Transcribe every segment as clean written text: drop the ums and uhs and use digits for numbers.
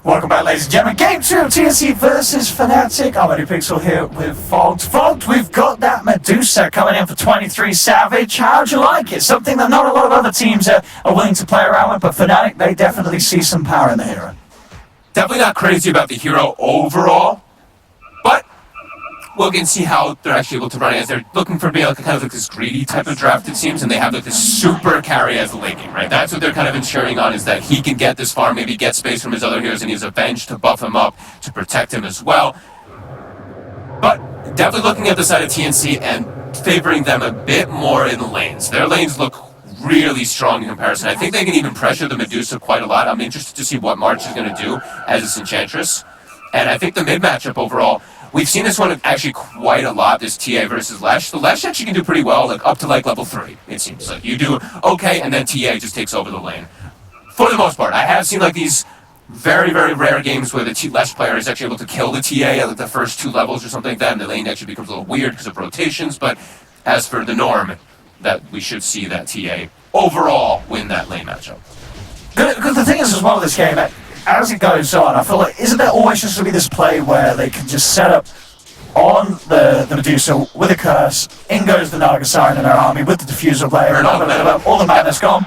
Welcome back, ladies and gentlemen. Game 2 of TNC versus Fnatic. I'm Eddie Pixel here with Fogged. Fogged, we've got that Medusa coming in for 23 Savage. How'd you like it? Something that not a lot of other teams are willing to play around with, but Fnatic, they definitely see some power in the hero. Definitely not crazy about the hero overall, but we'll get and see how they're actually able to run it, as they're looking for being like kind of like this greedy type of draft, it seems, and they have like this super carry as the late game, right? That's what they're kind of ensuring on, is that he can get this far, maybe get space from his other heroes, and use Avenge to buff him up, to protect him as well. But definitely looking at the side of TNC and favoring them a bit more in the lanes. Their lanes look really strong in comparison. I think they can even pressure the Medusa quite a lot. I'm interested to see what March is going to do as this Enchantress. And I think the mid matchup overall, we've seen this one actually quite a lot, this TA versus Lesh. The Lesh actually can do pretty well, like up to like level 3, it seems. Like you do okay, and then TA just takes over the lane. For the most part, I have seen like these very, very rare games where the Lesh player is actually able to kill the TA at like the first 2 levels or something like that, and the lane actually becomes a little weird because of rotations. But as for the norm, that we should see that TA overall win that lane matchup. Because the thing is as well with this game, as it goes on, I feel like, isn't there always just going to be this play where they can just set up on the Medusa with a curse, in goes the Nagasaren in their army with the diffuser player, and all the madness gone.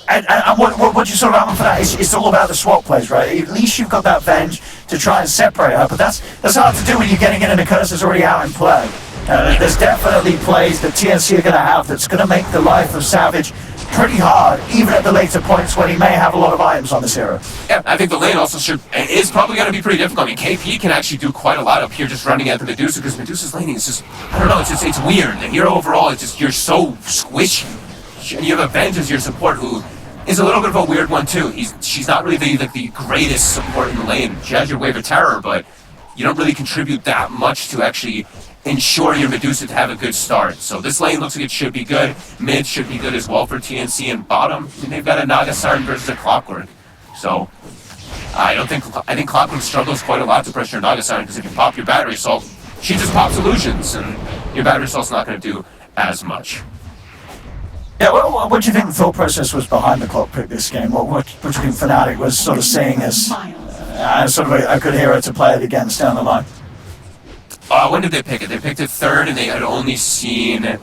And what you sort of have for that is it's all about the swap plays, right? At least you've got that Venge to try and separate her, but that's hard to do when you're getting in and the curse is already out in play. There's definitely plays that TNC are going to have that's going to make the life of Savage pretty hard, even at the later points when he may have a lot of items on this hero. Yeah, I think the lane also is probably going to be pretty difficult. I mean, KP can actually do quite a lot up here just running at the Medusa, because Medusa's laning is just, I don't know, it's weird. The hero overall is just, you're so squishy. And you have Avenge as your support, who is a little bit of a weird one too. She's not really the greatest support in the lane. She has your Wave of Terror, but you don't really contribute that much to actually ensure your Medusa to have a good start. So this lane looks like it should be good. Mid should be good as well for TNC, and bottom, I mean, they've got a Nagasaren versus a Clockwork. So I think Clockwork struggles quite a lot to pressure Nagasaren, because if you pop your Battery Assault, she just pops Illusions, and your Battery Assault's not going to do as much. Yeah, what do you think the thought process was behind the clock pick this game? What do you think Fnatic was sort of seeing as sort of a good hero to play it against down the line? When did they pick it? They picked it 3rd, and they had only seen,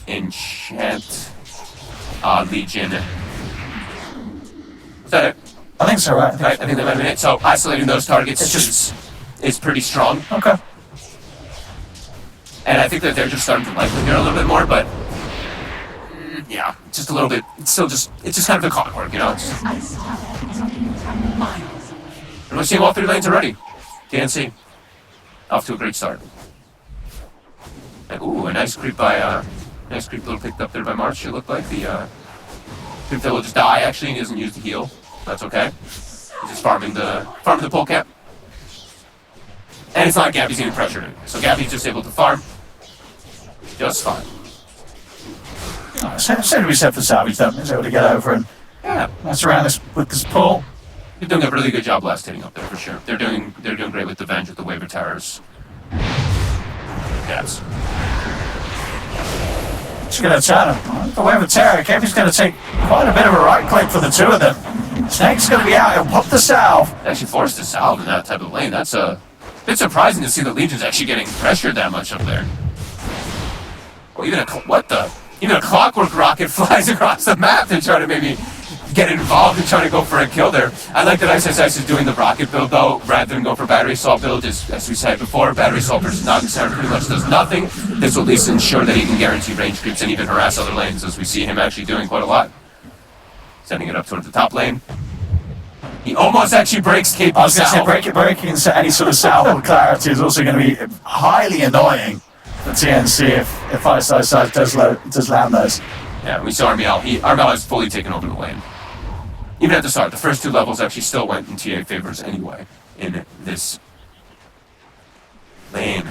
Enchant, Legion. Is that it? I think so, right? I think that might have been it. So isolating those targets is pretty strong. Okay. And I think that they're just starting to like the hero a little bit more, but yeah, just a little bit. It's just kind of the Clockwork, you know? And we're seeing all 3 lanes already. TNC. Off to a great start. And, ooh, a nice creep little picked up there by March. It looked like the creep that will just die actually, and he doesn't use the heal. That's okay. He's just farming the pull cap. And it's not like Gabby's getting pressured in. So Gabby's just able to farm just fine. Same to be said for Savage, though. He's able to get over and mess around with this pull. They're doing a really good job last hitting up there for sure. They're doing great with the Venge, with the Wave of Terrors. Yes. Just going to turn him. The Wave of Terror. KP's going to take quite a bit of a right click for the 2 of them. Snake's going to be out. He'll pop the salve. They actually forced the salve in that type of lane. That's a bit surprising to see the Legion's actually getting pressured that much up there. Well, even a Clockwork rocket flies across the map to try to maybe get involved and trying to go for a kill there. I like that ISS is doing the rocket build though, rather than go for Battery Assault build. As we said before, Battery Assault versus Nagasaren pretty much does nothing. This will at least ensure that he can guarantee range creeps and even harass other lanes, as we see him actually doing quite a lot. Sending it up towards the top lane. He almost actually breaks KP's I was going to say, breaking any sort of salve with clarity is also going to be highly annoying for TNC if ISS does land those. Yeah, we saw Armiel. Armiel has fully taken over the lane. Even at the start, the first 2 levels actually still went in TA favors anyway in this lane.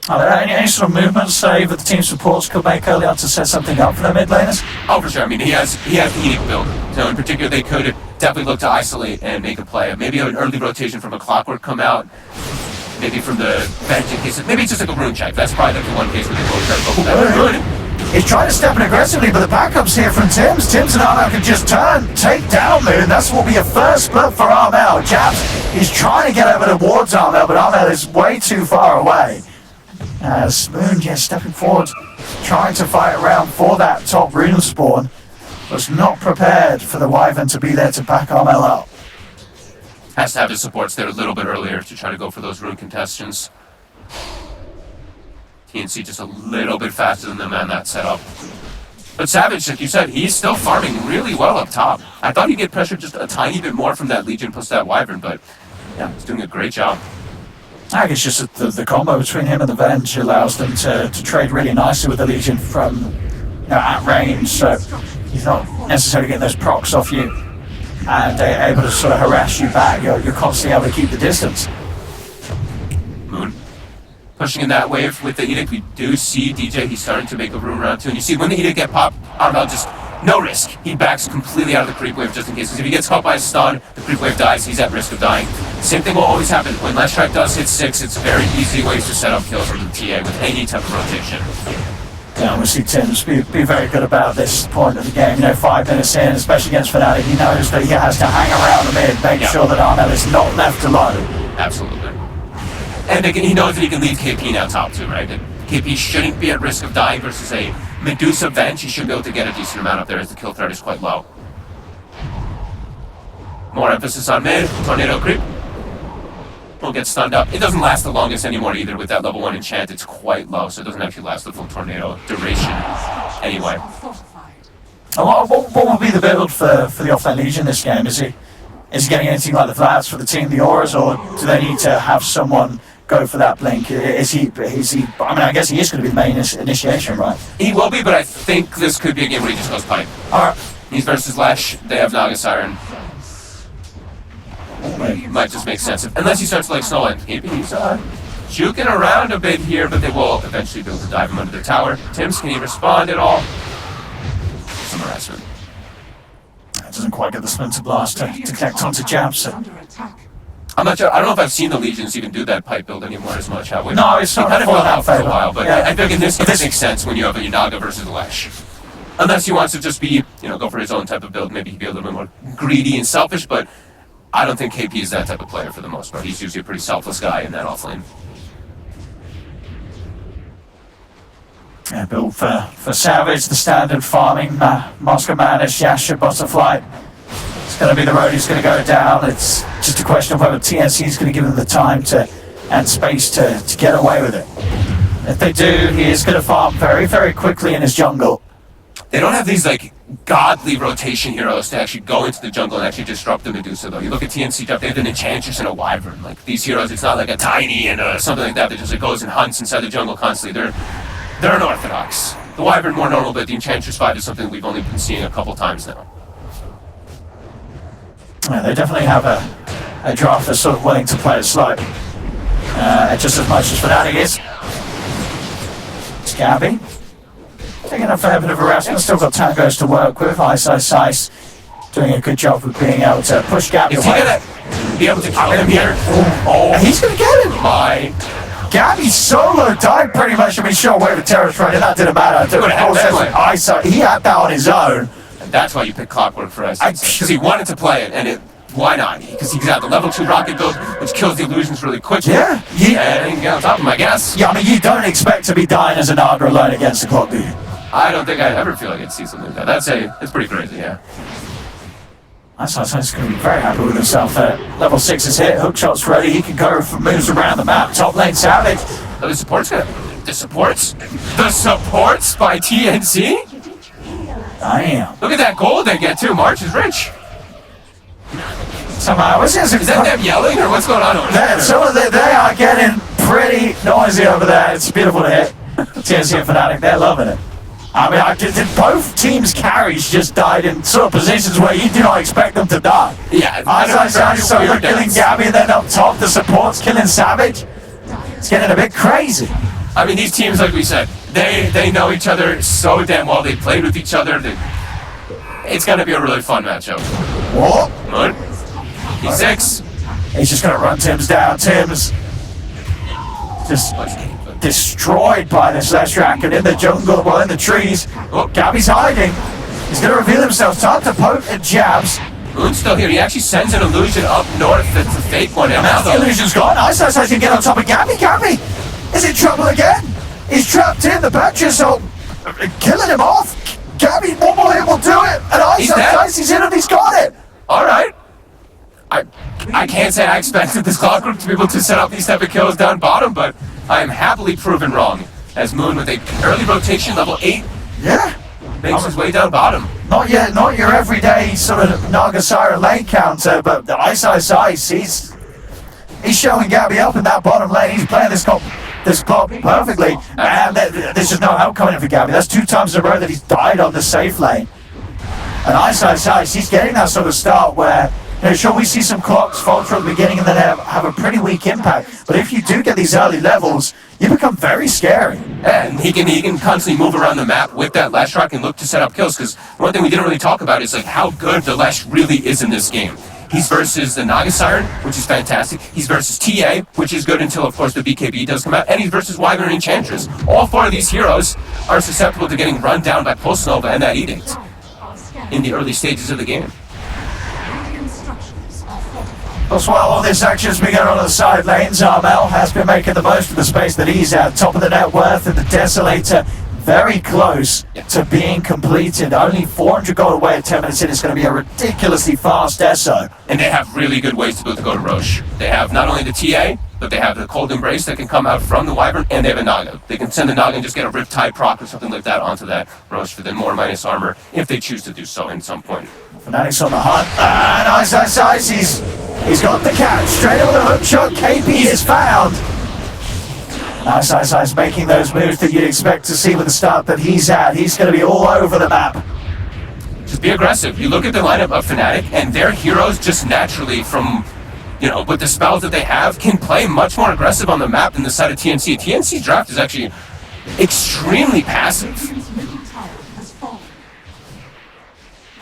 Are there any sort of movements, say, that the team supports could make early on to set something up for their mid laners? Oh, for sure. I mean, he has the Edict build. So in particular, they could definitely look to isolate and make a play. Maybe an early rotation from a Clockwork come out. Maybe from the Venge in case. Maybe it's just like a rune check. That's probably like the one case where they both try to go. He's trying to step in aggressively, but the backup's here from Tims. Tims and Armel can just take down Moon. That's what will be a first blood for Armel. Jabs, he's trying to get over towards Armel, but Armel is way too far away. As Moon, stepping forward, trying to fight around for that top rune spawn, was not prepared for the Wyvern to be there to back Armel up. Has to have his supports there a little bit earlier to try to go for those rune contestants. TNC just a little bit faster than them on that setup. But Savage, like you said, he's still farming really well up top. I thought he'd get pressured just a tiny bit more from that Legion plus that Wyvern, but yeah, he's doing a great job. I think it's just the combo between him and the Venge allows them to trade really nicely with the Legion from at range, so he's not necessarily getting those procs off you and able to sort of harass you back. You're constantly able to keep the distance. Moon pushing in that wave with the Edict. We do see DJ, he's starting to make a room around too, and you see when the Edict get popped, Armel just no risk. He backs completely out of the creep wave just in case, because if he gets caught by a stun, the creep wave dies, he's at risk of dying. Same thing will always happen. When Last Strike does hit 6, it's very easy ways to set up kills from the TA with any type of rotation. Yeah, we see Tims be very good about this point of the game. 5 minutes in, especially against Fnatic, he knows that he has to hang around the mid, make sure that Armel is not left alone. Absolutely. And he knows that he can leave KP now top too, right? That KP shouldn't be at risk of dying versus a Medusa Venge. He should be able to get a decent amount up there as the kill threat is quite low. More emphasis on mid, tornado creep. Will get stunned up. It doesn't last the longest anymore either with that level 1 enchant. It's quite low, so it doesn't actually last the full tornado duration anyway. What will be the build for the offlane Legion this game? Is he getting anything like the Vlads for the team, the Auras, or do they need to have someone go for that blink? Is he? I mean, I guess he is going to be the main initiation, right? He will be, but I think this could be a game where he just goes pipe. Alright. He's versus Lash. They have Naga Siren. Might just make sense. Unless he starts like Snowland. He's juking around a bit here, but they will eventually be able to dive him under the tower. Tims, can he respond at all? Some harassment. It doesn't quite get the Splinter Blast to connect onto Jabs. I'm not sure. I don't know if I've seen the Legions even do that pipe build anymore as much. Have we? No, it's not kind of fallen gone out out for a favor. while, but Yeah. I think in this case it makes sense when you have a Naga versus a Lash. Unless he wants to just be, go for his own type of build. Maybe he'd be a little bit more greedy and selfish, but I don't think KP is that type of player for the most part. He's usually a pretty selfless guy in that offlane. Yeah, built for Savage, the standard farming, Moscow Madness, Yasha, Butterfly. It's going to be the road he's going to go down. It's just a question of whether TNC is going to give him the time and space to get away with it. If they do, he is going to farm very, very quickly in his jungle. They don't have these godly rotation heroes to actually go into the jungle and actually disrupt the Medusa though. You look at TNC, they have an Enchantress and a Wyvern. These heroes, it's not like a Tiny and something like that that just goes and hunts inside the jungle constantly. They're unorthodox. The Wyvern more normal, but the Enchantress 5 is something we've only been seeing a couple times now. Yeah, they definitely have a draft that's sort of willing to play it slow. Just as much as Fnatic is. Scabby. Taking a fair bit of harassment, still got tangos to work with. Ice, doing a good job of being able to push Gabby Is away. he gonna be able to kill him here? Oh, he's gonna get him! My. Gabby solo died pretty much. I mean, sure, wave of terrorist right, and that didn't matter. He had that on his own. And that's why you picked Clockwork for us. Because he wanted to play it, and why not? Because he's got the level 2 rocket build, which kills the illusions really quickly. Yeah. And he can get on top of him, I guess. Yeah, I mean, you don't expect to be dying as a Naga alone against the clock, do you? I don't think I'd ever feel like I'd see something like that. It's pretty crazy, yeah. That's going to be very happy with himself there. Level 6 is hit, hookshot's ready, he can go for moves around the map. Top lane Savage. Oh, the supports by TNC? Damn. Look at that gold they get too. March is rich. Somehow, is that them yelling or what's going on over there? They are getting pretty noisy over there. It's beautiful to hit. TNC and Fnatic, they're loving it. I mean, did both teams' carries just died in sort of positions where you do not expect them to die? Yeah, they're killing Gabby, and then up top the support's killing Savage. It's getting a bit crazy. I mean, these teams, like we said, they know each other so damn well. They played with each other. It's going to be a really fun matchup. What? Good. He's 6. He's just going to run Tims down. Tims just destroyed by this Leshrac, and in the jungle, well, in the trees. Oh, Gabby's hiding. He's going to reveal himself. Time to poke and jabs. Moon's still here. He actually sends an illusion up north. It's a fake one. And Now the illusion's gone. Ice can get on top of Gabby. Gabby is in trouble again. He's trapped in the Batches, so killing him off. Gabby, one more hit will do it. And Ice, he's in and he's got it. All right. I can't say I expected this clock group to be able to set up these type of kills down bottom, but I am happily proven wrong. As Moon with a early rotation, level 8. Yeah. Makes his way down bottom. Not your everyday sort of Nagasara lane counter, but the Ice, he's showing Gabby up in that bottom lane. He's playing this clock perfectly, and there's just no help coming in for Gabby. That's 2 times in a row that he's died on the safe lane. And Ice, he's getting that sort of start where, sure, we see some clocks falter at the beginning and then have a pretty weak impact. But if you do get these early levels, you become very scary. And he can constantly move around the map with that Leshrac and look to set up kills, because one thing we didn't really talk about is like how good the Lesh really is in this game. He's versus the Naga Siren, which is fantastic. He's versus TA, which is good until, of course, the BKB does come out. And he's versus Wyvern and Enchantress. All 4 of these heroes are susceptible to getting run down by Pulse Nova and that Edict in the early stages of the game. Plus, while all this action's been going on the side lanes, Armel has been making the most of the space that he's at. Top of the net worth and the Desolator very close to being completed. Only 400 gold away at 10 minutes in. It's going to be a ridiculously fast Deso. And they have really good ways to be able to go to Roche. They have not only the TA, but they have the Cold Embrace that can come out from the Wyvern, and they have a Naga. They can send the Naga and just get a Riptide proc or something like that onto that Roche for then more minus armor, if they choose to do so at some point. Fnatic's on the hunt, and Ice, he's got the catch. Straight over the hook shot, KP is found. Ice making those moves that you'd expect to see with the start that he's at. He's going to be all over the map. Just be aggressive. You look at the lineup of Fnatic, and their heroes just naturally from, with the spells that they have, can play much more aggressive on the map than the side of TNC. TNC's draft is actually extremely passive.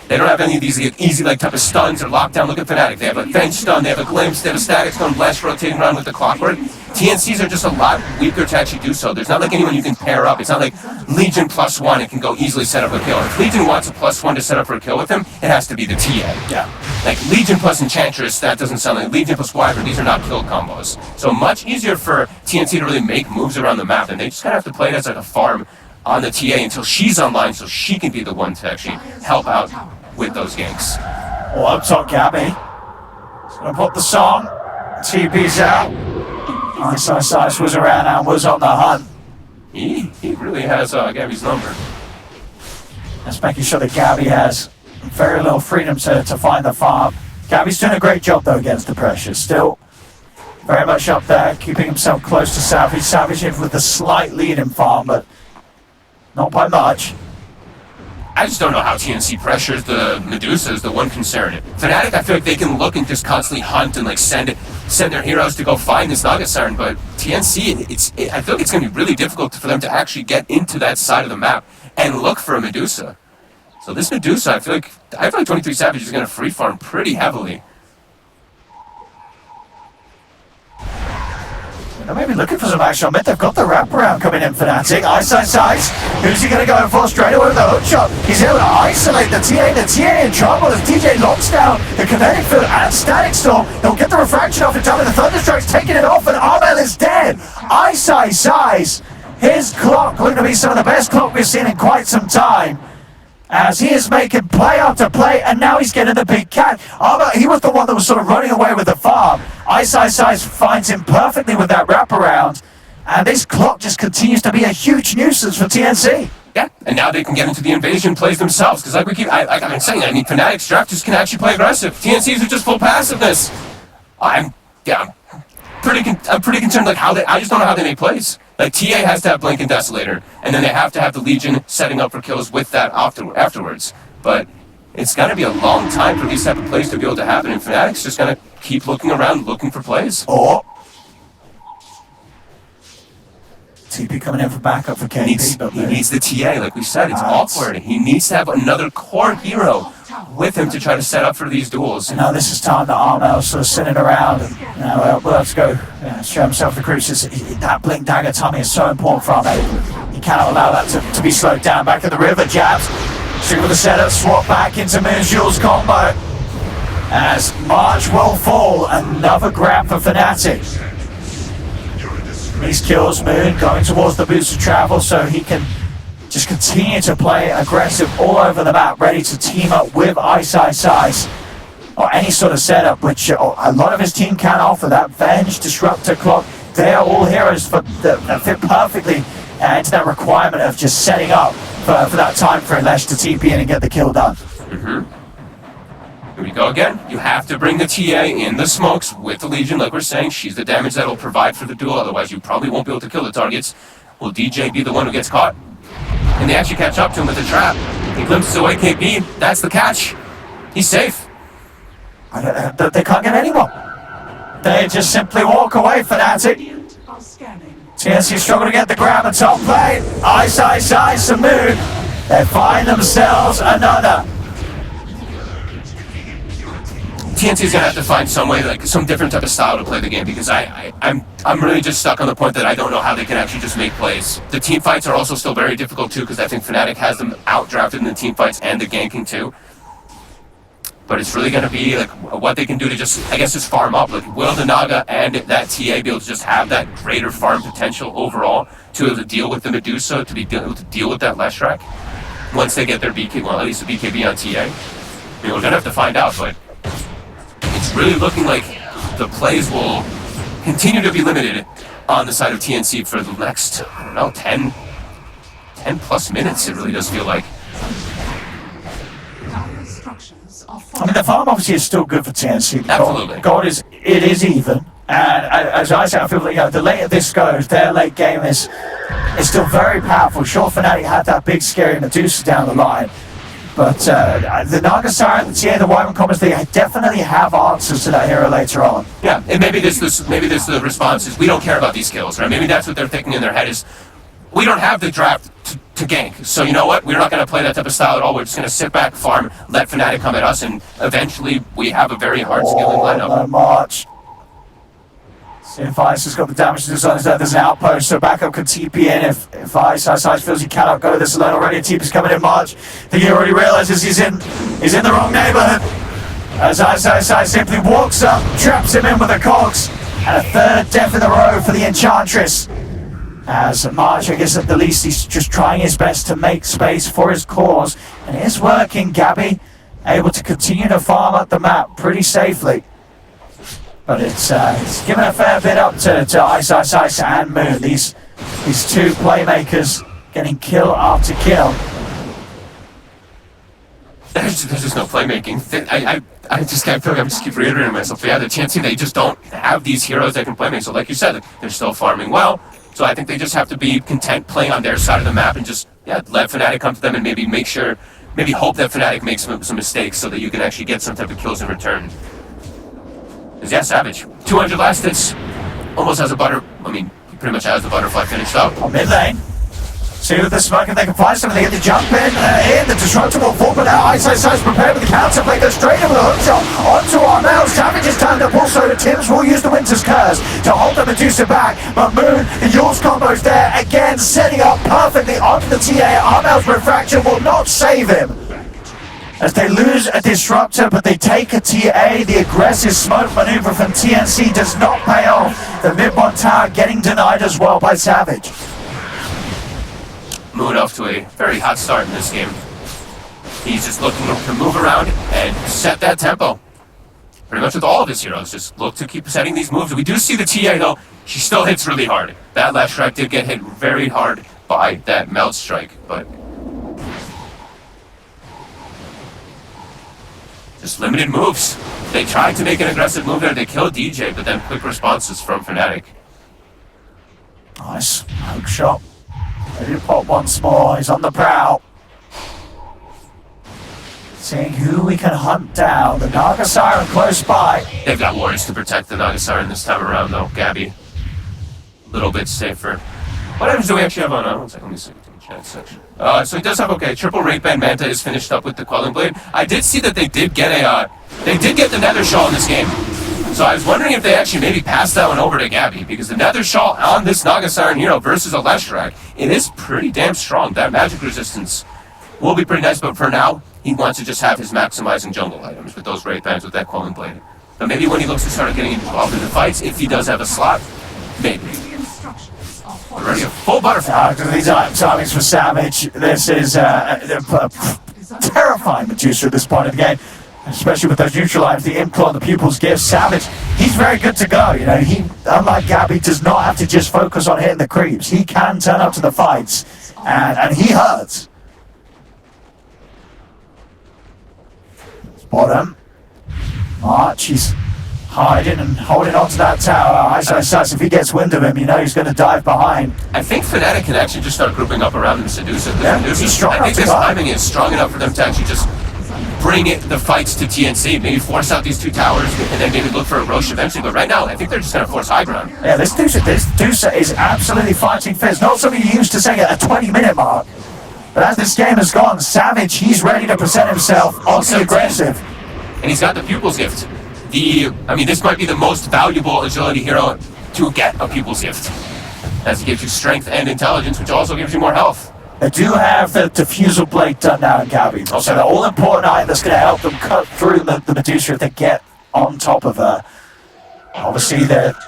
They don't have any of these easy type of stuns or lockdown. Look at Fnatic. They have a bench stun, they have a glimpse, they have a static stun, blast rotating around with the clockwork. TNCs are just a lot weaker to actually do so. There's not like anyone you can pair up. It's not like Legion +1, it can go easily set up a kill. If Legion wants a +1 to set up for a kill with him, it has to be the TA. Yeah. Like Legion plus Enchantress, that doesn't sound like Legion plus Wyvern. These are not kill combos. So much easier for TNC to really make moves around the map, and they just kind of have to play it as like a farm on the TA until she's online so she can be the one to actually help out with those ganks. Oh, up top, Gabby. He's going to put the song. TP's out. Ice was around and was on the hunt. He really has Gabby's number. Just making sure that Gabby has very little freedom to find the farm. Gabby's doing a great job, though, against the pressure. Still very much up there, keeping himself close to Savage. Savage in with the slight lead in farm, but not by much. I just don't know how TNC pressures the Medusa is the one concern. Fnatic, I feel like they can look and just constantly hunt and send their heroes to go find this Naga Siren, but TNC, I feel like it's going to be really difficult for them to actually get into that side of the map and look for a Medusa. So this Medusa, I feel like 23 Savage is going to free farm pretty heavily. They may be looking for some action on mid. They've got the wraparound coming in, Fnatic. Ice. Who's he going to go for? Straight away with the hook shot. He's able to isolate the TA. The TA in trouble as DJ locks down the kinetic field and static storm. He'll get the refraction off in time, and the Thunderstruck's taking it off, and Armel is dead. Ice. His clock looking to be some of the best clock we've seen in quite some time, as he is making play after play, and now he's getting the big cat. Armel, he was the one that was sort of running away with the farm. Ice finds him perfectly with that wraparound, and this clock just continues to be a huge nuisance for TNC. Yeah, and now they can get into the invasion plays themselves, because like I've been saying, Fnatic's drafters can actually play aggressive. TNCs are just full passiveness. I'm pretty concerned I just don't know how they make plays. Like TA has to have Blink and Desolator, and then they have to have the Legion setting up for kills with that afterwards. But it's going to be a long time for these type of plays to be able to happen, and Fnatic's just going to keep looking around, looking for plays. Oh. TP coming in for backup for KP. He needs the TA, like we said. It's awkward. He needs to have another core hero with him to try to set up for these duels. You know, this is time that Armel's sort of sitting around and, you know, we'll have to go show himself the crucius. That blink dagger timing is so important for Armel. He cannot allow that to be slowed down. Back in the river, jabs. See with the setup, swap back into Moonjewel's combo. As March will fall, another grab for Fnatic. These kills, Moon going towards the boots of travel so he can just continue to play aggressive all over the map, ready to team up with Ice, or any sort of setup, which a lot of his team can offer. That Venge, Disruptor, Clock, they are all heroes that fit perfectly into that requirement of just setting up for that time for Lesh to TP in and get the kill done. Here we go again. You have to bring the TA in the smokes with the Legion, like we're saying. She's the damage that'll provide for the duel, otherwise you probably won't be able to kill the targets. Will DJ be the one who gets caught? And they actually catch up to him with the trap. He glimpses away KB. That's the catch. He's safe. They can't get anyone. They just simply walk away, Fnatic. TNC struggle to get the grab at top lane. Ice, and Moon. They find themselves another. TNC's gonna have to find some way, like some different type of style to play the game, because I'm really just stuck on the point that I don't know how they can actually just make plays. The team fights are also still very difficult too, because I think Fnatic has them outdrafted in the team fights and the ganking too. But it's really gonna be like what they can do to just, I guess, just farm up. Like, will the Naga and that TA be able to just have that greater farm potential overall to be able to deal with the Medusa, to be able to deal with that Leshrac once they get their BK, well, at least the BKB on TA. I mean, we're gonna have to find out, but it's really looking like the plays will continue to be limited on the side of TNC for the next, I don't know, 10 plus minutes, it really does feel like. I mean, the farm obviously is still good for TNC. Absolutely. It is even. And as I said, I feel like, you know, the later this goes, their late game is still very powerful. Sure, Fnatic had that big scary Medusa down the line. But the Naga Siren, the TA, the Wyvern Commons, they definitely have answers to that hero later on. Yeah, and maybe this the response is, we don't care about these kills, right? Maybe that's what they're thinking in their head is, we don't have the draft to gank, so you know what? We're not going to play that type of style at all. We're just going to sit back, farm, let Fnatic come at us, and eventually we have a very hard skilling lineup. No March. See if Ice has got the damage to do something. There's an outpost, so backup could TP in if Ice feels he cannot go this alone already. TP's coming in March. I think he already realizes he's in the wrong neighborhood. As Ice simply walks up, traps him in with the cogs, and a third death in the row for the Enchantress. As March, I guess at the least, he's just trying his best to make space for his cause. And it is working. Gabby able to continue to farm up the map pretty safely. But it's given a fair bit up to Ice and Moon. These two playmakers getting kill after kill. There's just no playmaking. I just can't feel like I'm just keep reiterating myself. Yeah, the TNC, they just don't have these heroes that can play make. So like you said, they're still farming well. So I think they just have to be content playing on their side of the map and just, yeah, let Fnatic come to them and maybe hope that Fnatic makes some mistakes so that you can actually get some type of kills in return. Because, yeah, Savage, 200 last hits, almost has he pretty much has the butterfly finished up. On mid lane. See with the smoke if they can find something, they get the jump in, the Disruptor will fall, but now Ice prepared with the counter play, goes straight in with a hook shot onto Armel. Savage is turned up also, Tim's will use the Winter's Curse to hold the Medusa back, but Moon, the Yule's combo's there, again setting up perfectly onto the TA. Armel's refraction will not save him. As they lose a Disruptor, but they take a TA, the aggressive smoke maneuver from TNC does not pay off. The mid-bot tower getting denied as well by Savage. Moon off to a very hot start in this game. He's just looking to move around and set that tempo. Pretty much with all of his heroes, just look to keep setting these moves. We do see the TA though, she still hits really hard. That left strike did get hit very hard by that melt strike, but just limited moves. They tried to make an aggressive move there, they killed DJ, but then quick responses from Fnatic. Nice, hook shot. Ready to pop once more, he's on the prowl. Seeing who we can hunt down, the Naga Siren close by. They've got warriors to protect the Naga Siren this time around though, Gabby. A little bit safer. What items do we actually have on? One second, let me see. chat section. So he does have, okay, triple Wraith Band Manta is finished up with the Quelling Blade. I did see that they did get the Nether Shawl in this game. So I was wondering if they actually maybe passed that one over to Gabby, because the Nether Shawl on this Naga Siren hero versus a Leshrac, it is pretty damn strong. That magic resistance will be pretty nice, but for now, he wants to just have his maximizing jungle items with those Wraith Bands with that Quelling Blade. But maybe when he looks to start getting involved in the fights, if he does have a slot, maybe. Already a full butterfly. These timings for Savage. This is a terrifying Medusa at this point of the game. Especially with those neutral items, the Imclaw and the Pupil's Gift. Savage, he's very good to go. You know, he, unlike Gabby, does not have to just focus on hitting the creeps. He can turn up to the fights, and he hurts. Bottom. March, he's hiding and holding onto that tower. If he gets wind of him, you know he's going to dive behind. I think Fnatic can actually just start grouping up around the Seducer. Yeah, he's strong enough I think this timing is strong enough for them to actually just bring the fights to TNC, maybe force out these two towers, and then maybe look for a Roche eventually. But right now, I think they're just going to force high ground. Yeah, this Dusa is absolutely fighting fierce. Not something you used to say at a 20-minute mark. But as this game has gone, Savage, he's ready to present himself also aggressive. And he's got the Pupil's Gift. This might be the most valuable agility hero to get a Pupil's Gift, as it gives you strength and intelligence, which also gives you more health. They do have the Diffusal Blade done now in Gabby. So the all-important item that's going to help them cut through the Medusa if they get on top of her. Obviously,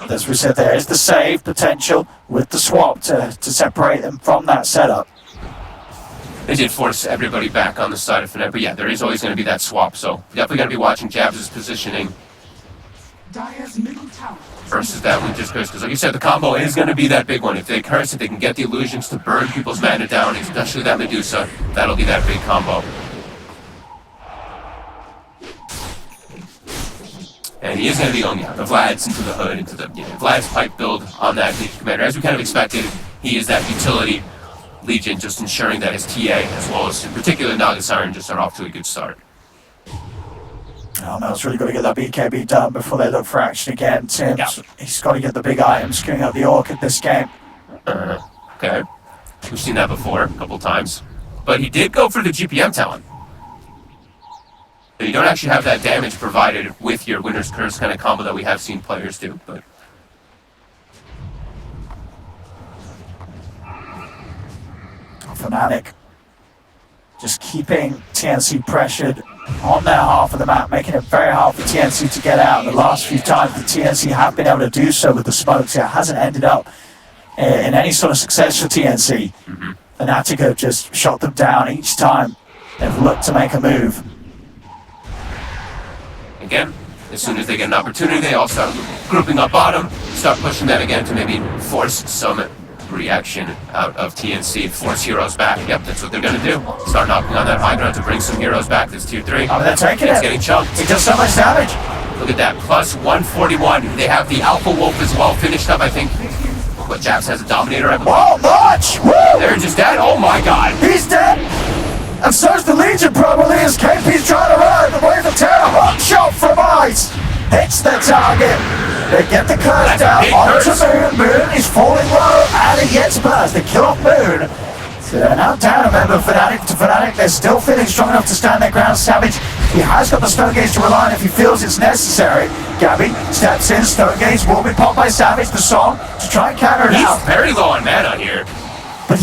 as we said, there is the save potential with the swap to separate them from that setup. They did force everybody back on the side of Fnatic, but yeah, there is always going to be that swap, so definitely got to be watching Jabs' positioning versus that one, just because like you said, the combo is going to be that big one. If they curse, if they can get the illusions to burn people's mana down, especially that Medusa, that'll be that big combo. And he is going to be on the Vlad's into the hood, into the Vlad's pipe build on that Legion Commander. As we kind of expected, he is that utility Legion, just ensuring that his TA, as well as in particular Naga Siren, just are off to a good start. Oh, Mel's really got to get that BKB done before they look for action again. Tim, he's got to get the big items, queuing up the Orchid this game. Okay. We've seen that before a couple times. But he did go for the GPM talent. So you don't actually have that damage provided with your Winter's Curse kind of combo that we have seen players do, but... Fnatic just keeping TNC pressured on their half of the map, making it very hard for TNC to get out. The last few times the TNC have been able to do so with the smokes, it hasn't ended up in any sort of success for TNC. Fnatic have just shot them down each time they've looked to make a move. Again, as soon as they get an opportunity, they all start grouping up bottom, start pushing that again to maybe force some reaction out of TNC, force heroes back. Yep, that's what they're going to do. Start knocking on that high ground to bring some heroes back. That's tier 3. Oh, they're taking it. It's getting chunked. He does so much damage. Look at that, plus 141. They have the Alpha Wolf as well finished up, I think. What, Japs has a Dominator, I believe. Oh, March! Woo! They're just dead? Oh my god. He's dead! And so's the Legion probably as KP's trying to run away the terror. Hot shot from Ice! Hits the target. They get the curse down onto Moon. Moon is falling low and it gets burst. They kill off Moon. So they're now down a member Fnatic to Fnatic. They're still feeling strong enough to stand their ground. Savage, he has got the Stone Gauge to rely on if he feels it's necessary. Gabby steps in. Stone Gauge will be popped by Savage. The song to try and counter it out. He's very low on mana here. But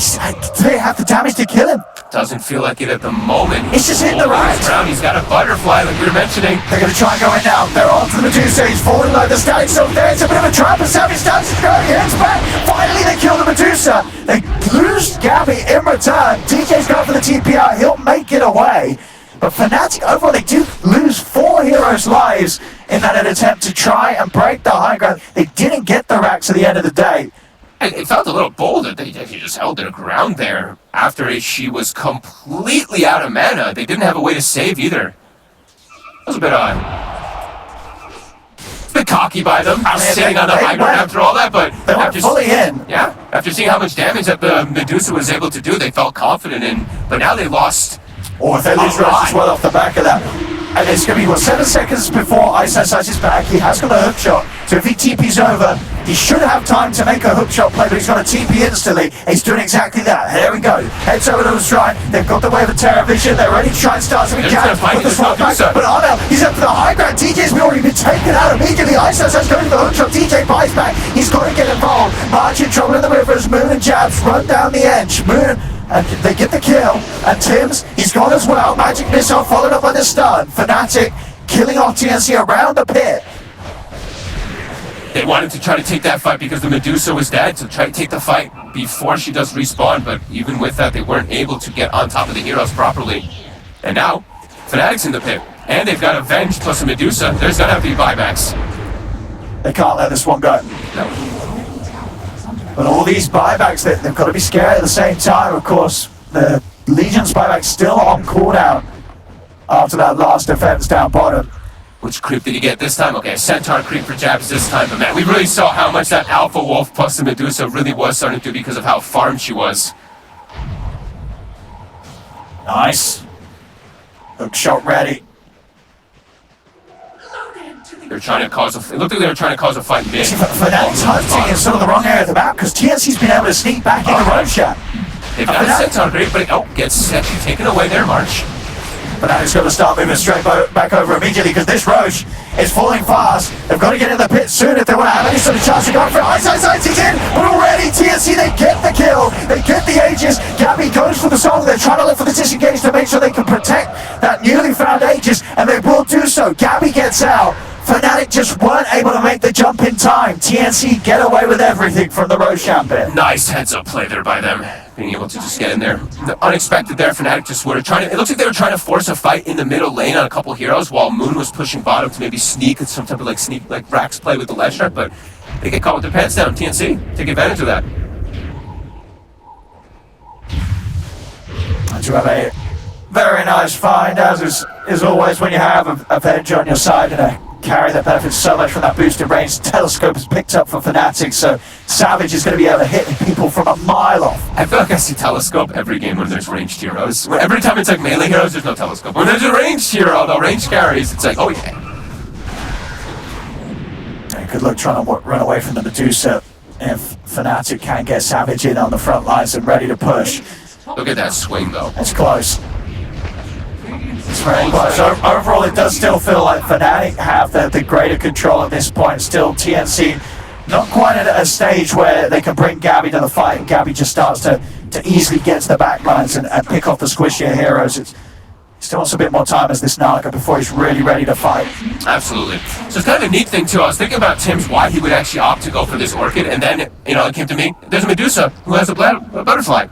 they have the damage to kill him. Doesn't feel like it at the moment. It's just hitting the right. He's got a butterfly like we were mentioning. They're going to try and go in now. They're on to the Medusa. He's falling low. The static still there. It's a bit of a trap. And Savage starts to go. He heads back. Finally, they kill the Medusa. They lose Gabby in return. DJ's going for the TPR. He'll make it away. But Fnatic, overall, they do lose 4 heroes' lives in that attempt to try and break the high ground. They didn't get the racks at the end of the day. It felt a little bold that they just held their ground there after she was completely out of mana. They didn't have a way to save either. That was a bit a bit cocky by them, sitting on the high ground after all that, but they were fully in. Yeah, after seeing how much damage that the Medusa was able to do, they felt confident in, but now they lost. Or if they lose Rose as well off the back of that. And it's going to be, what, 7 seconds before Ice is back. He has got a hook shot. So if he TP's over, he should have time to make a hook shot play, but he's got a TP instantly. He's doing exactly that. Here we go. Heads over to the shrine. They've got the wave of Terror Vision. They're ready to try and start something down with the swap back. But Arnell, he's up for the high ground. DJ's already been taken out immediately. Ice going for the hook shot. DJ buys back. He's got to get involved. March in trouble in the rivers. Moon and Jabs run down the edge. Moon, and they get the kill. And Tim's, he's gone as well. Magic Missile followed up by the stun. Fnatic killing off TNC around the pit. They wanted to try to take that fight because the Medusa was dead, so try to take the fight before she does respawn, but even with that, they weren't able to get on top of the heroes properly. And now, Fnatic's in the pit, and they've got Avenge plus a Medusa. There's gonna have to be buybacks. They can't let this one go. No. But all these buybacks, they've got to be scared at the same time, of course. The Legion's buyback still on cooldown after that last defense down bottom. Which creep did he get this time? Okay, Centaur creep for Jabs this time, but man, we really saw how much that Alpha Wolf plus the Medusa really was starting to do because of how farmed she was. Nice. Hook shot ready. They're trying to cause a... It looked like they were trying to cause a fight mid. Fnatic's hunting in sort of the wrong area of the map because TNC's been able to sneak back in the Roshan. They've got a Centaur creep, but gets taken away their march. Fnatic's going to start moving straight back over immediately because this Roche is falling fast. They've got to get in the pit soon if they want to have any sort of chance to go for it. Ice, he's in, but already TNC, they get the kill, they get the Aegis. Gabby goes for the song, they're trying to look for the disengage to make sure they can protect that newly found Aegis, and they will do so. Gabby gets out. Fnatic just weren't able to make the jump in time. TNC get away with everything from the Roshan bit. Nice heads-up play there by them, being able to just get in there. The unexpected there, Fnatic just were trying to... It looks like they were trying to force a fight in the middle lane on a couple heroes while Moon was pushing bottom to maybe sneak some type of like Rax play with the Leshrac, but they get caught with their pants down. TNC, take advantage of that. And you have a very nice find, as is always when you have a Venge on your side and a carry that benefits so much from that boosted range. Telescope is picked up for Fnatic, so Savage is going to be able to hit people from a mile off. I feel like I see Telescope every game when there's ranged heroes. Every time it's like melee heroes, there's no Telescope. When there's a ranged hero, though, ranged carries, it's like, oh yeah. And good luck trying to run away from the Medusa if Fnatic can get Savage in on the front lines and ready to push. Look at that swing, though. It's close. It's very close. Overall, it does still feel like Fnatic have the greater control at this point. Still, TNC not quite at a stage where they can bring Gabby to the fight, and Gabby just starts to easily get to the back lines and pick off the squishier heroes. It still wants a bit more time as this Naga before he's really ready to fight. Absolutely. So it's kind of a neat thing, too. I was thinking about Tim's why he would actually opt to go for this Orchid, and then, it came to me, there's a Medusa who has a butterfly.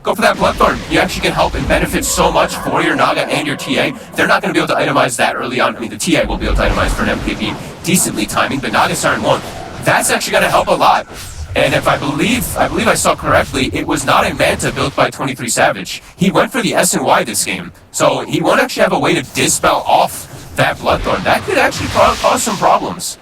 Go for that Bloodthorn. You actually can help and benefit so much for your Naga and your TA. They're not going to be able to itemize that early on. I mean, the TA will be able to itemize for an MKB decently timing, but Naga Siren won't. That's actually going to help a lot. And if I believe I saw correctly, it was not a Manta built by 23 Savage. He went for the SNY this game. So he won't actually have a way to dispel off that Bloodthorn. That could actually cause some problems.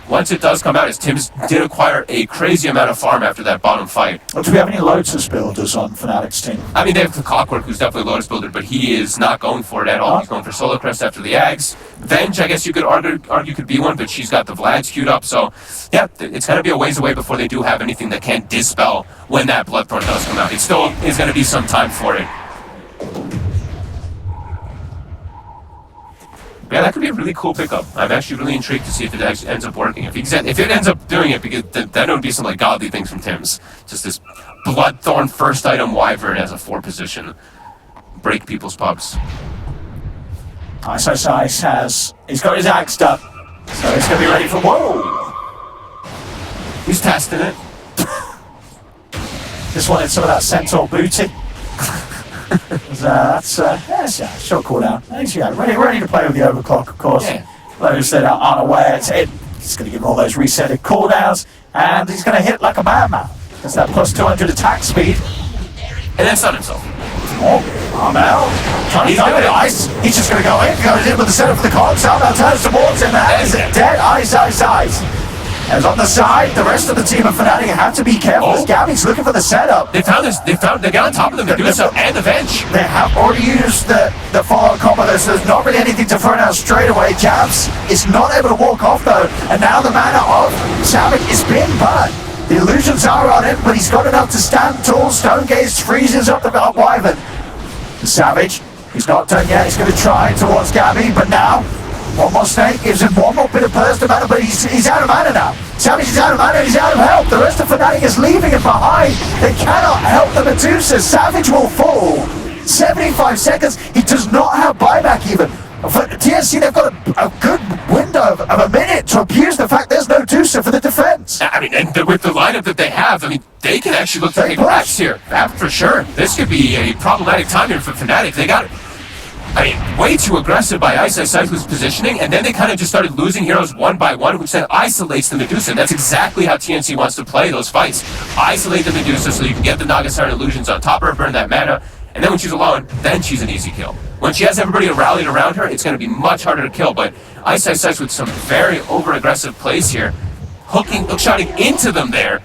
Once it does come out, as Tim's did acquire a crazy amount of farm after that bottom fight. Well, do we have any Lotus builders on Fnatic's team? I mean, they have the Clockwork, who's definitely a Lotus builder, but he is not going for it at all. He's going for Solar Crest after the Ags. Venge, I guess you could argue could be one, but she's got the Vlads queued up, so yeah, it's going to be a ways away before they do have anything that can dispel when that Bloodthorn does come out. It still is going to be some time for it. Yeah, that could be a really cool pickup. I'm actually really intrigued to see if it actually ends up working. If it ends up doing it, because then it would be some godly things from Tim's. Just this Bloodthorn first item Wyvern as a 4 position. Break people's pubs. Ice he's got his axe done. So he's going to be ready for... Whoa! He's testing it. Just wanted some of that Centaur booty. That's short cooldown. Ready to play with the overclock, of course. Yeah. Those that aren't aware, he's going to give all those resetted cooldowns, and he's going to hit like a madman. It's that plus 200 attack speed. And then stun himself. Oh, Armel trying to go with Ice. He's just going to go in with the setup for the cogs. Armel turns towards him. That is it. Dead. Ice. As on the side, the rest of the team of Fnatic have to be careful. Oh. Gabby's looking for the setup. They got on top of them, the Medusa and the Venge. They have already used the follow combo, so there's not really anything to throw down straight away. Jabs is not able to walk off though, and now the mana of Savage is being burned. The illusions are on him, but he's got enough to stand tall. Stone Gaze freezes up the Wyvern. Savage, he's not done yet. He's going to try towards Gabby, but now one more snake gives him one more bit of burst of mana, but he's out of mana now. Savage is out of mana, he's out of help. The rest of Fnatic is leaving him behind. They cannot help the Medusa. Savage will fall. 75 seconds. He does not have buyback even. For TNC, they've got a good window of a minute to abuse the fact there's no Medusa for the defense. I mean, and with the lineup that they have, I mean, they can actually look to take backs here. For sure. This could be a problematic time here for Fnatic. They got, I mean, way too aggressive by Ice-Ice-Ice's positioning, and then they kind of just started losing heroes one by one, which then isolates the Medusa. And that's exactly how TNC wants to play those fights. Isolate the Medusa so you can get the Naga Siren illusions on top of her, burn that mana, and then when she's alone, then she's an easy kill. When she has everybody rallied around her, it's going to be much harder to kill, but Ice-Ice-Ice with some very over-aggressive plays here, hook-shotting into them there.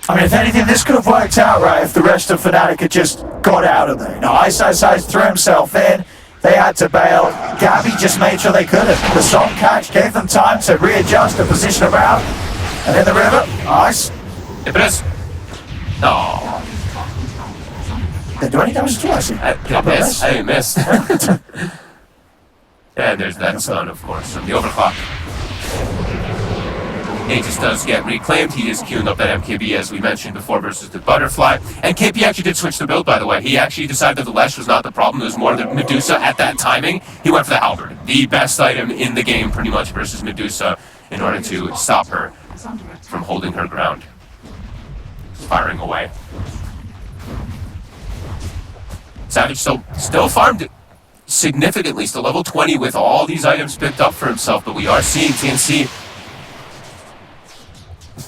I mean, if anything, this could have worked out right if the rest of Fnatic had just got out of there. You know, Ice threw himself in. They had to bail. Gabby just made sure they couldn't. The song catch gave them time to readjust the position around. And in the river, Ice. Impetus. No. Didn't do any damage to Ice. I missed. And there's that stun, of course, from the overclock. Aegis does get reclaimed. He is queuing up that MKB, as we mentioned before, versus the Butterfly. And KP actually did switch the build, by the way. He actually decided that the Lesh was not the problem. It was more the Medusa at that timing. He went for the Halberd, the best item in the game, pretty much, versus Medusa, in order to stop her from holding her ground. Firing away. Savage still farmed significantly, still level 20 with all these items picked up for himself, but we are seeing TNC.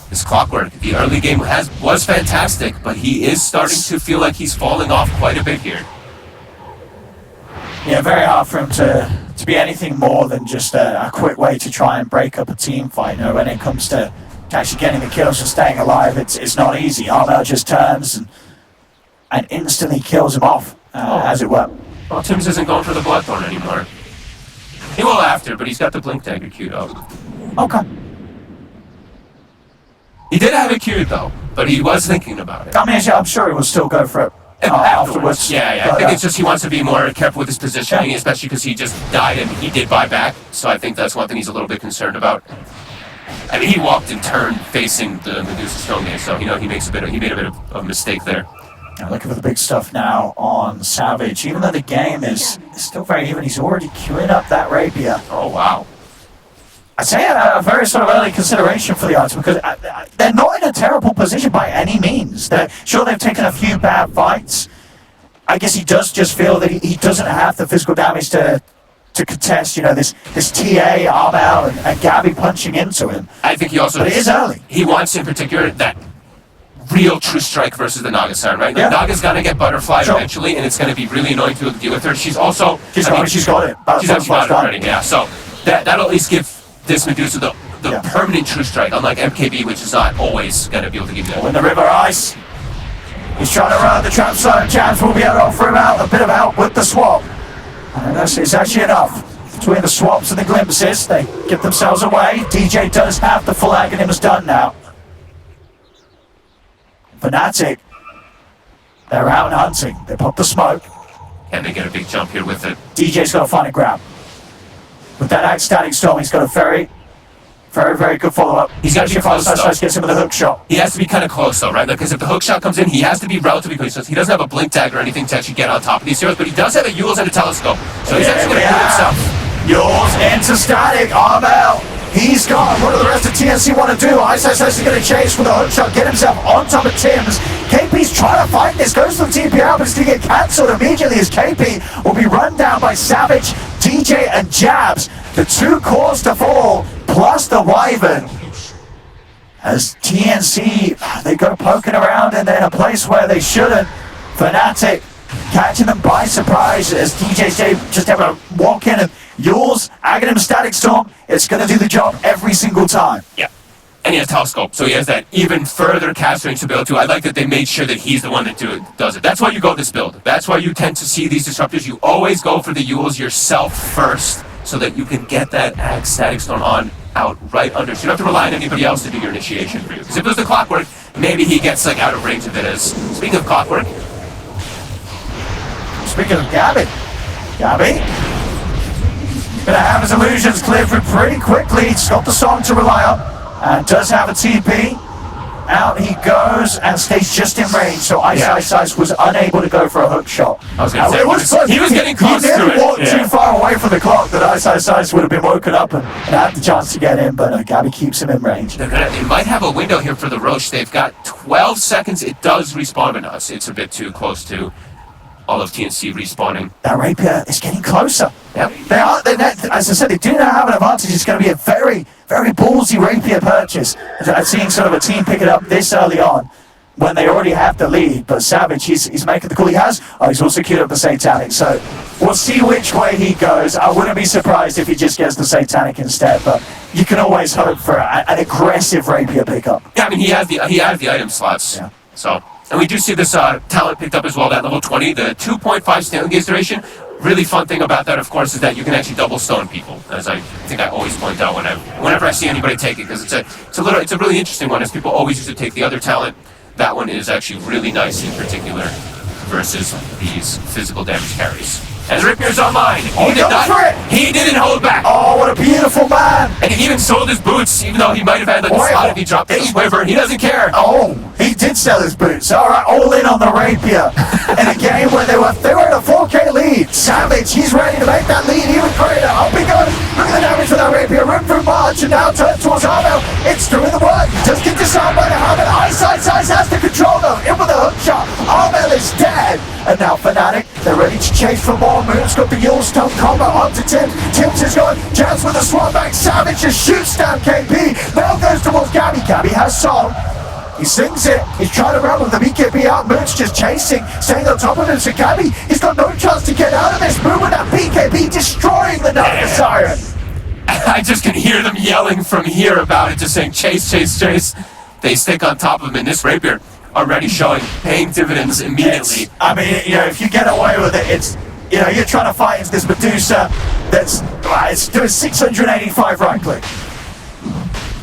This Clockwork, the early game was fantastic, but he is starting to feel like he's falling off quite a bit here. Yeah, very hard for him to be anything more than just a quick way to try and break up a team fight. You know, when it comes to actually getting the kills and staying alive, it's not easy. Armel just turns and instantly kills him off, as it were. Well, Tim's isn't going for the Bloodthorn anymore. He will after, but he's got the Blink Dagger queued up. Okay. He did have it queued though, but he was thinking about it. I mean, I'm sure he will still go for it afterwards. Yeah. I think it's just he wants to be more careful with his positioning, especially because he just died and he did buy back. So I think that's one thing he's a little bit concerned about. I mean, he walked and turned facing the Medusa Stone Gate, so he made a bit of a mistake there. Looking for the big stuff now on Savage. Even though the game is still very even, he's already queuing up that Rapier. Oh, wow. I'd say a very sort of early consideration for the odds, because they're not in a terrible position by any means. Sure, they've taken a few bad fights. I guess he does just feel that he doesn't have the physical damage to contest, this TA, Armel, and Gabby punching into him. I think he also... But it is early. He wants, in particular, that real true strike versus the Naga Siren, right? Yeah. Naga's gonna get Butterfly eventually, and it's gonna be really annoying to be able to deal with her. She's also... She's got it. She's got it already, yeah. So that'll at least give this Medusa the permanent true strike, unlike MKB, which is not always gonna be able to give you that. In the river, Ice. He's trying to run the trap zone. Jams will be able to offer him out a bit of help with the swap. And it's actually enough. Between the swaps and the glimpses, they get themselves away. DJ does have the full Aghanim's done now. Fnatic, they're out and hunting. They pop the smoke. Can they get a big jump here with it? DJ's got to find a grab. With that Static Storm, he's got a very, very, very good follow-up. He's got to be close, though. Gets him with a hook shot. He has to be kind of close, though, right? Because if the hook shot comes in, he has to be relatively close. He doesn't have a blink tag or anything to actually get on top of these heroes, but he does have a Yules and a telescope. So he's actually going to do himself. Yules into Static. Armel. He's gone. What do the rest of TNC want to do? Ice is going to chase with a hook shot, get himself on top of Tim's. KP's trying to fight this, goes for the TP out, but it's going to get cancelled immediately as KP will be run down by Savage, DJ, and Jabs. The two cores to fall, plus the Wyvern. As TNC, they go poking around in a place where they shouldn't. Fnatic catching them by surprise as DJ just able to walk in and Yours, Aghanim Static Storm, it's going to do the job every single time. Yeah. And he has telescope, so he has that even further cast range to build to. I like that they made sure that he's the one that does it. That's why you go this build. That's why you tend to see these disruptors. You always go for the Yules yourself first, so that you can get that Ag Static Storm on out right under. So you don't have to rely on anybody else to do your initiation for you. Because if it was the Clockwork, maybe he gets like out of range of it. As speaking of Clockwork, Speaking of Gabby, gonna have his illusions cleared for pretty quickly. He's got the song to rely on, and does have a TP. Out he goes and stays just in range. So Ice was unable to go for a hook shot. I was gonna say, he was getting close he to it. He walked too far away from the clock that Ice would have been woken up and had the chance to get in, but Gabby keeps him in range. They might have a window here for the Roche. They've got 12 seconds. It does respawn, but no, it's a bit too close to all of TNC respawning. That Rapier is getting closer. Yep. As I said, they do now have an advantage. It's going to be a very, very ballsy Rapier purchase. I'm seeing sort of a team pick it up this early on when they already have the lead. But Savage, he's making the call he has. He's also queued up the Satanic. So we'll see which way he goes. I wouldn't be surprised if he just gets the Satanic instead. But you can always hope for an aggressive Rapier pickup. Yeah, I mean, he has the item slots. Yeah. So, and we do see this talent picked up as well, that level 20, the 2.5 standing gaze duration. Really fun thing about that, of course, is that you can actually double stone people, as I think I always point out whenever I see anybody take it, because it's a really interesting one, as people always used to take the other talent. That one is actually really nice in particular versus these physical damage carries. And Rapier's online. He didn't hold back. Oh, what a beautiful man. And he even sold his boots, even though he might have had like a slot if he dropped his quiver. He doesn't care. Oh, he did sell his boots. All right, all in on the Rapier. In a game where they were in a 4K lead. Savage, he's ready to make that lead even greater. Up he goes. Look at the damage for that Rapier. Run through March and now turn towards Armel. It's doing the work. Just get disarmed by the helmet. Ice has to control them. In with a hook shot. Armel is dead. And now Fnatic, they're ready to chase for more moves. Got the Yulestone combo onto Tim. Tim's is going. Jazz with a swat back. Savage just shoots down KP. Now goes towards Gabby. Gabby has Song. He sings it. He's trying to run with the BKB out. Moon's just chasing. Staying on top of him. So Gabby, he's got no chance to get out of this. Moon with that BKB destroying the Naga Siren. I just can hear them yelling from here about it, just saying chase, chase, chase. They stick on top of him, and this Rapier already paying dividends immediately. If you get away with it, it's, you're trying to fight into this Medusa it's doing 685 right click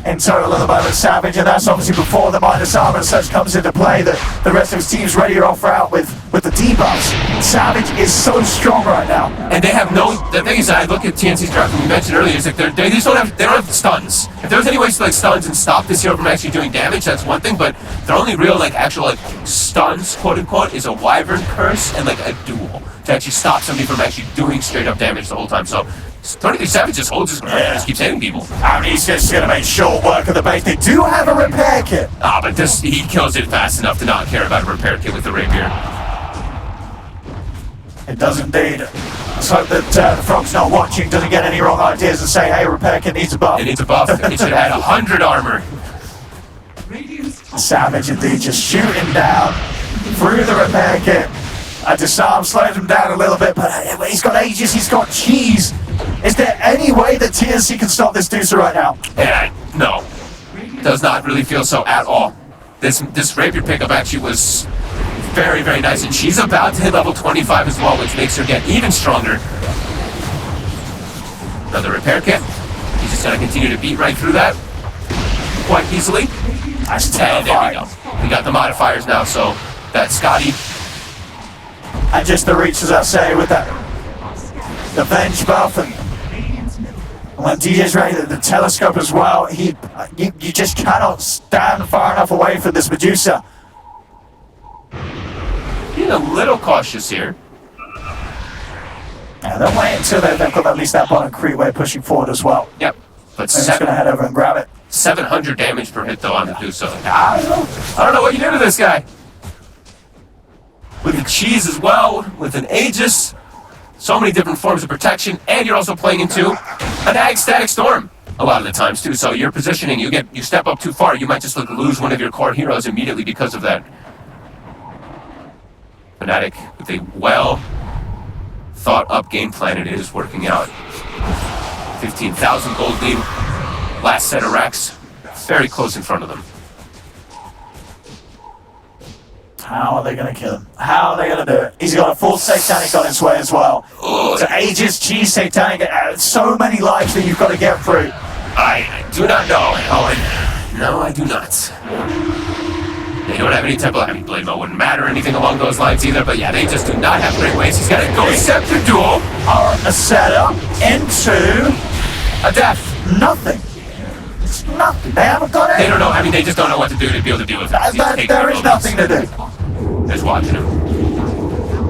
in total at the moment. Savage, and that's obviously before the minus armor and such comes into play. The rest of his team's ready to offer out with the debuffs. Savage is so strong right now. And they have the thing is, I look at TNC's draft, and we mentioned earlier, is like they don't have stuns. If there was any ways to like stuns and stop this hero from actually doing damage, that's one thing, but their only real actual stuns, quote unquote, is a Wyvern Curse and a duel to actually stop somebody from actually doing straight up damage the whole time. So Tony Savage just holds his ground and just keeps hitting people. He's just going to make short work of the base. They do have a repair kit. But he kills it fast enough to not care about a repair kit with the Rapier. It does indeed. Let's hope that the Frog's not watching, doesn't get any wrong ideas and say, hey, repair kit needs a buff. It needs a buff. It should have had 100 armor. Savage indeed just shooting down through the repair kit. Disarm slows him down a little bit, but he's got Aegis, he's got cheese. Is there any way that TNC can stop this Deucer right now? No. Does not really feel so at all. This Rapier pickup actually was very, very nice, and she's about to hit level 25 as well, which makes her get even stronger. Another repair kit. He's just going to continue to beat right through that quite easily. That's And there we terrifying. go. We got the modifiers now, so that's Scotty. And just the reach, as I say, with that the Venge buff, and when DJ's ready, the telescope as well, you just cannot stand far enough away from this Medusa. Being a little cautious here. Yeah, they'll wait until they've got at least that bottom creep way pushing forward as well. Yep. But They're just going to head over and grab it. 700 damage per hit though on Medusa. I don't know what you do to this guy. With the cheese as well, with an Aegis, so many different forms of protection, and you're also playing into an Ag Static Storm a lot of the times too. So your positioning, you step up too far, you might just lose one of your core heroes immediately because of that. Fnatic with a well thought up game plan, and it is working out. 15,000 gold lead. Last set of racks. Very close in front of them. How are they going to kill him? How are they going to do it? He's got a full Satanic on his way as well. So Aegis, G, Satanic, so many lives that you've got to get through. I do not know, Owen. No, I do not. They don't have any temple. I mean, Blade Mode wouldn't matter or anything along those lines either, but yeah, they just do not have great ways. He's got to go Scepter Duel. A setup into A death. nothing. It's nothing. They haven't got They it. don't know. I mean, they just don't know what to do to be able to deal with it. There is nothing to do. Just watching him.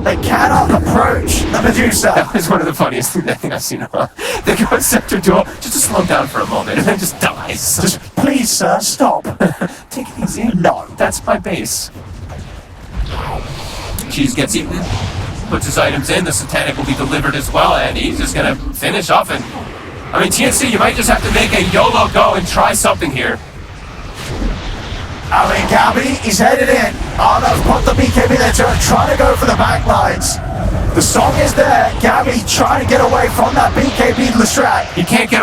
They cannot approach the Medusa. That was one of the funniest things I think I've seen. They go Scepter Duel just to slow down for a moment and then just dies. Just, please, sir, stop. Take it easy. No. That's my base. Cheese gets eaten. Puts his items in. The Satanic will be delivered as well, and he's just gonna finish off. And I mean, TNC, you might just have to make a YOLO go and try something here. I mean, Gabby, he's headed in. Arno's put the BKB there trying to go for the back lines. The song is there. Gabby trying to get away from that BKB Lestrat. He can't get